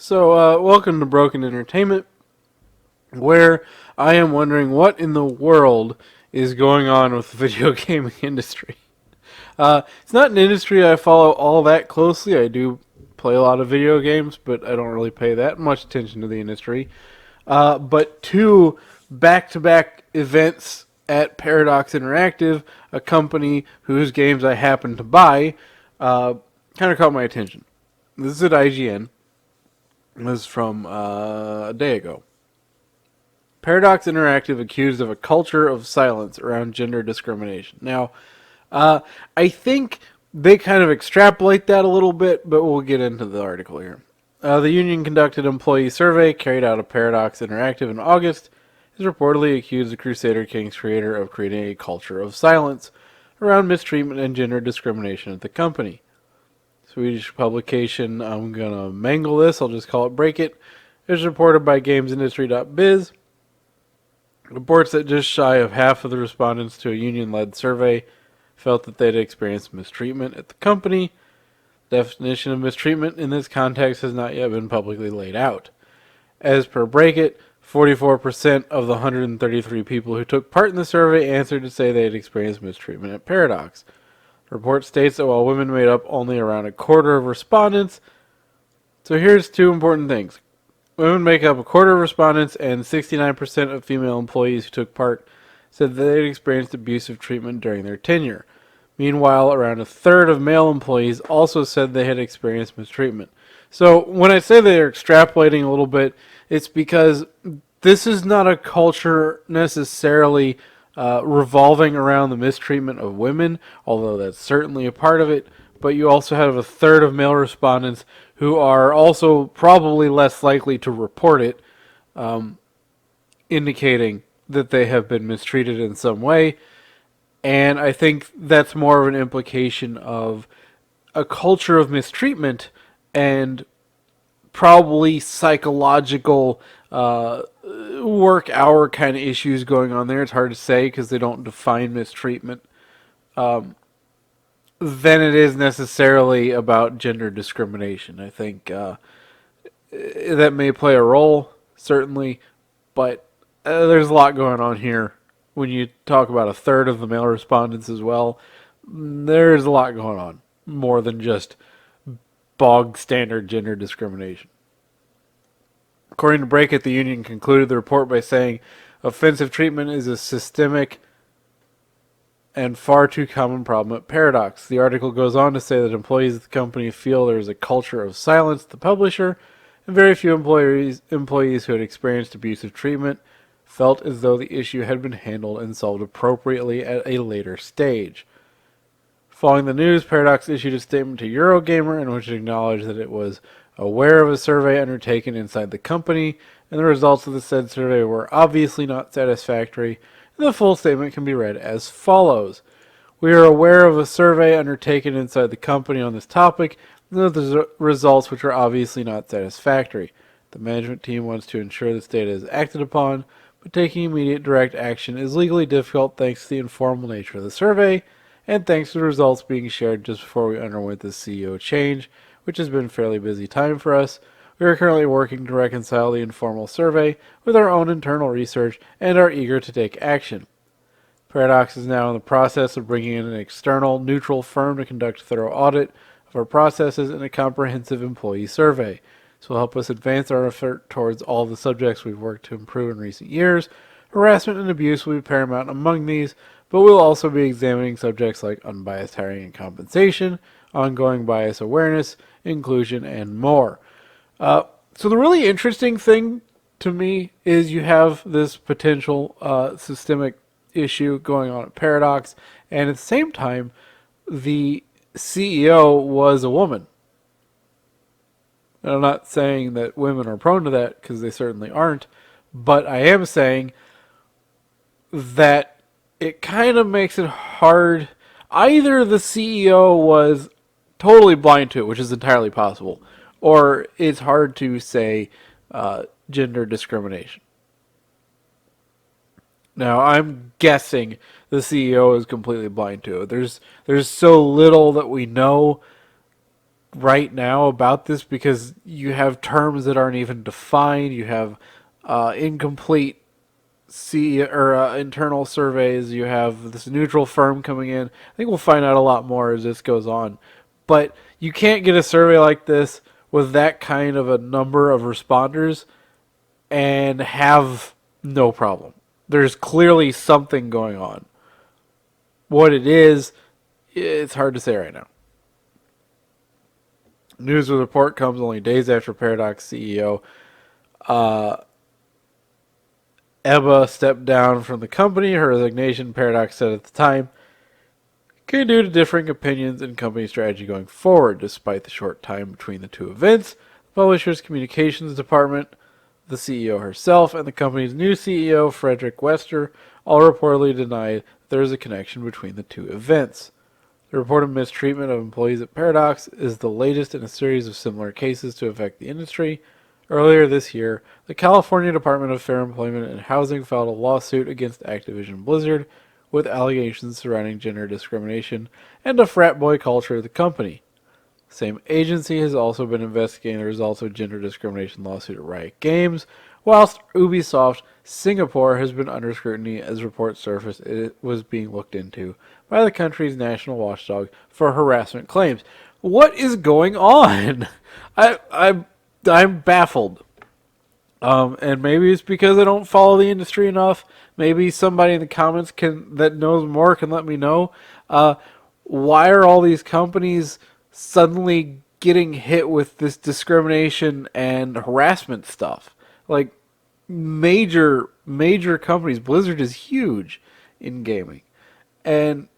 Welcome to Broken Entertainment, where I am wondering what in the world is going on with the video gaming industry. It's not an industry I follow all that closely. I do play a lot of video games, but I don't really pay that much attention to the industry. But two back-to-back events at Paradox Interactive, a company whose games I happen to buy, kind of caught my attention. This is at IGN. This is from a day ago. Paradox Interactive accused of a culture of silence around gender discrimination. Now, I think they kind of extrapolate that a little bit, but we'll get into the article here. The union conducted an employee survey carried out at Paradox Interactive in August. Has reportedly accused the Crusader Kings creator of creating a culture of silence around mistreatment and gender discrimination at the company. Swedish publication, I'm going to mangle this, I'll just call it Break It. It was reported by GamesIndustry.biz. Reports that just shy of half of the respondents to a union-led survey felt that they'd experienced mistreatment at the company. The definition of mistreatment in this context has not yet been publicly laid out. As per Break It, 44% of the 133 people who took part in the survey answered to say they had experienced mistreatment at Paradox. The report states that while women made up only around a quarter of respondents, so here's two important things. Women make up a quarter of respondents, and 69% of female employees who took part said that they had experienced abusive treatment during their tenure. Meanwhile, around a third of male employees also said they had experienced mistreatment. So when I say they're extrapolating a little bit, it's because this is not a culture necessarily revolving around the mistreatment of women, although that's certainly a part of it. But you also have a third of male respondents who are also probably less likely to report it, indicating that they have been mistreated in some way. And I think that's more of an implication of a culture of mistreatment and probably psychological work hour kind of issues going on there. It's hard to say because they don't define mistreatment. Than it is necessarily about gender discrimination. I think that may play a role, certainly, but there's a lot going on here. When you talk about a third of the male respondents as well, there's a lot going on, more than just bog standard gender discrimination. According to Break It, the union concluded the report by saying offensive treatment is a systemic and far too common problem at Paradox. The article goes on to say that employees at the company feel there is a culture of silence at the publisher, and very few employees who had experienced abusive treatment felt as though the issue had been handled and solved appropriately at a later stage. Following the news, Paradox issued a statement to Eurogamer in which it acknowledged that it was aware of a survey undertaken inside the company, and the results of the said survey were obviously not satisfactory. The full statement can be read as follows. We are aware of a survey undertaken inside the company on this topic, and of the results which are obviously not satisfactory. The management team wants to ensure this data is acted upon, but taking immediate direct action is legally difficult thanks to the informal nature of the survey, and thanks to the results being shared just before we underwent the CEO change, which has been a fairly busy time for us. We are currently working to reconcile the informal survey with our own internal research and are eager to take action. Paradox is now in the process of bringing in an external, neutral firm to conduct a thorough audit of our processes and a comprehensive employee survey. This will help us advance our effort towards all the subjects we've worked to improve in recent years. Harassment and abuse will be paramount among these, but we'll also be examining subjects like unbiased hiring and compensation, ongoing bias awareness, inclusion, and more. So the really interesting thing to me is you have this potential systemic issue going on at Paradox, and at the same time, the CEO was a woman. And I'm not saying that women are prone to that, because they certainly aren't, but I am saying that it kind of makes it hard. Either the CEO was totally blind to it, which is entirely possible, or it's hard to say gender discrimination. Now, I'm guessing the CEO is completely blind to it. There's so little that we know right now about this because you have terms that aren't even defined. You have incomplete internal surveys. You have this neutral firm coming in. I think we'll find out a lot more as this goes on. But you can't get a survey like this with that kind of a number of responders and have no problem. There's clearly something going on. What it is, it's hard to say right now. News of the report comes only days after Paradox CEO Ebba stepped down from the company. Her resignation, Paradox said at the time, came due to differing opinions and company strategy going forward. Despite the short time between the two events, the publisher's communications department, the CEO herself, and the company's new CEO, Frederick Wester, all reportedly denied there is a connection between the two events. The reported mistreatment of employees at Paradox is the latest in a series of similar cases to affect the industry. Earlier this year, the California Department of Fair Employment and Housing filed a lawsuit against Activision Blizzard with allegations surrounding gender discrimination and a frat boy culture at the company. The same agency has also been investigating the results of a gender discrimination lawsuit at Riot Games, whilst Ubisoft Singapore has been under scrutiny as reports surfaced it was being looked into by the country's national watchdog for harassment claims. What is going on? I'm baffled. And maybe it's because I don't follow the industry enough. Maybe somebody in the comments that knows more can let me know. Why are all these companies suddenly getting hit with this discrimination and harassment stuff? Like major companies. Blizzard is huge in gaming, and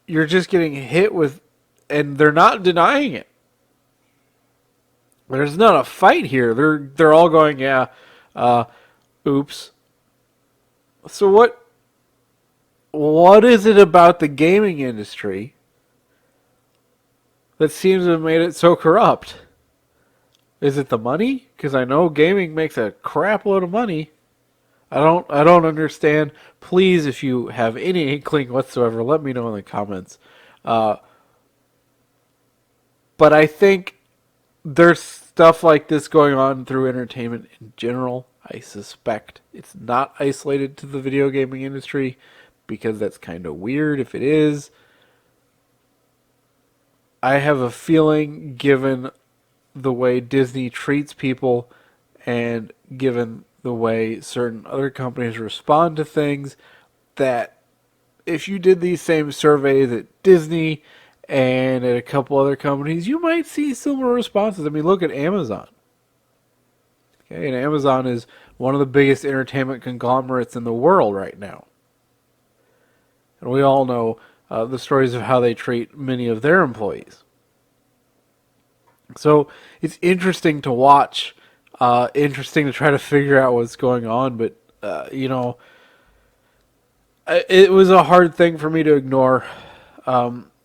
you're just getting hit with, and they're not denying it. There's not a fight here. They're all going, yeah, oops. So what is it about the gaming industry that seems to have made it so corrupt? Is it the money? Because I know gaming makes a crap load of money. I don't understand. Please, if you have any inkling whatsoever, let me know in the comments. But I think there's stuff like this going on through entertainment in general. I suspect it's not isolated to the video gaming industry because that's kind of weird if it is. I have a feeling, given the way Disney treats people and given the way certain other companies respond to things, that if you did these same surveys at Disney and at a couple other companies, you might see similar responses. I mean, look at Amazon. Okay, and Amazon is one of the biggest entertainment conglomerates in the world right now. And we all know the stories of how they treat many of their employees. So it's interesting to watch, interesting to try to figure out what's going on, but, it was a hard thing for me to ignore,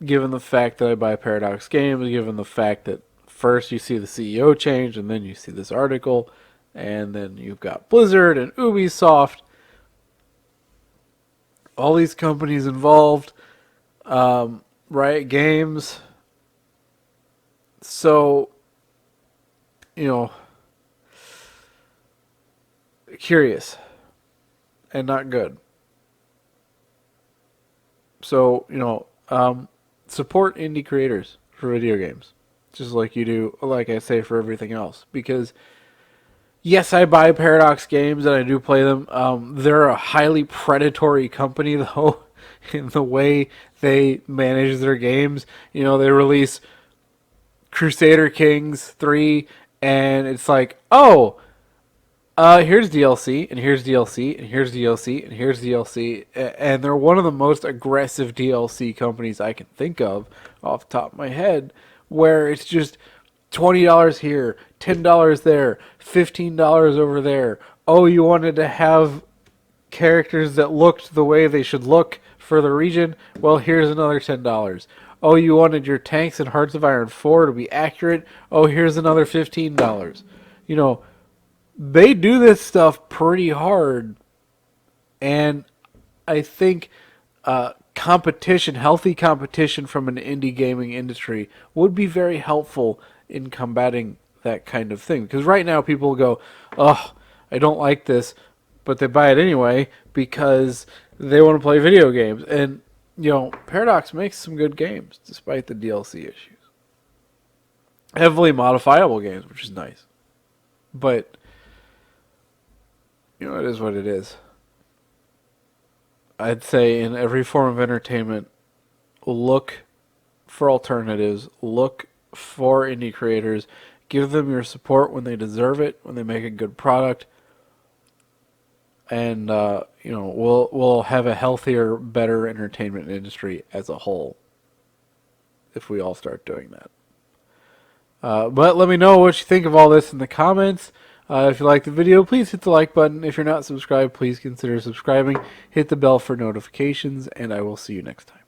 given the fact that I buy Paradox Games, given the fact that first you see the CEO change, and then you see this article, and then you've got Blizzard and Ubisoft, all these companies involved, Riot Games. So, curious and not good. So, support indie creators for video games, just like you do, like I say, for everything else. Because, yes, I buy Paradox games and I do play them. They're a highly predatory company, though, in the way they manage their games. They release Crusader Kings 3, and it's like, here's DLC, and here's DLC, and here's DLC, and here's DLC. And they're one of the most aggressive DLC companies I can think of off the top of my head, where it's just $20 here, $10 there, $15 over there. Oh, you wanted to have characters that looked the way they should look for the region? Well, here's another $10. Oh, you wanted your tanks in Hearts of Iron 4 to be accurate? Oh, here's another $15. They do this stuff pretty hard. And I think competition, healthy competition from an indie gaming industry would be very helpful in combating that kind of thing. Because right now people go, oh, I don't like this, but they buy it anyway because they want to play video games. And, Paradox makes some good games despite the DLC issues. Heavily modifiable games, which is nice. But, it is what it is. I'd say in every form of entertainment, look for alternatives, look for indie creators, give them your support when they deserve it, when they make a good product, and we'll have a healthier, better entertainment industry as a whole if we all start doing that. But let me know what you think of all this in the comments. If you like the video, please hit the like button. If you're not subscribed, please consider subscribing. Hit the bell for notifications, and I will see you next time.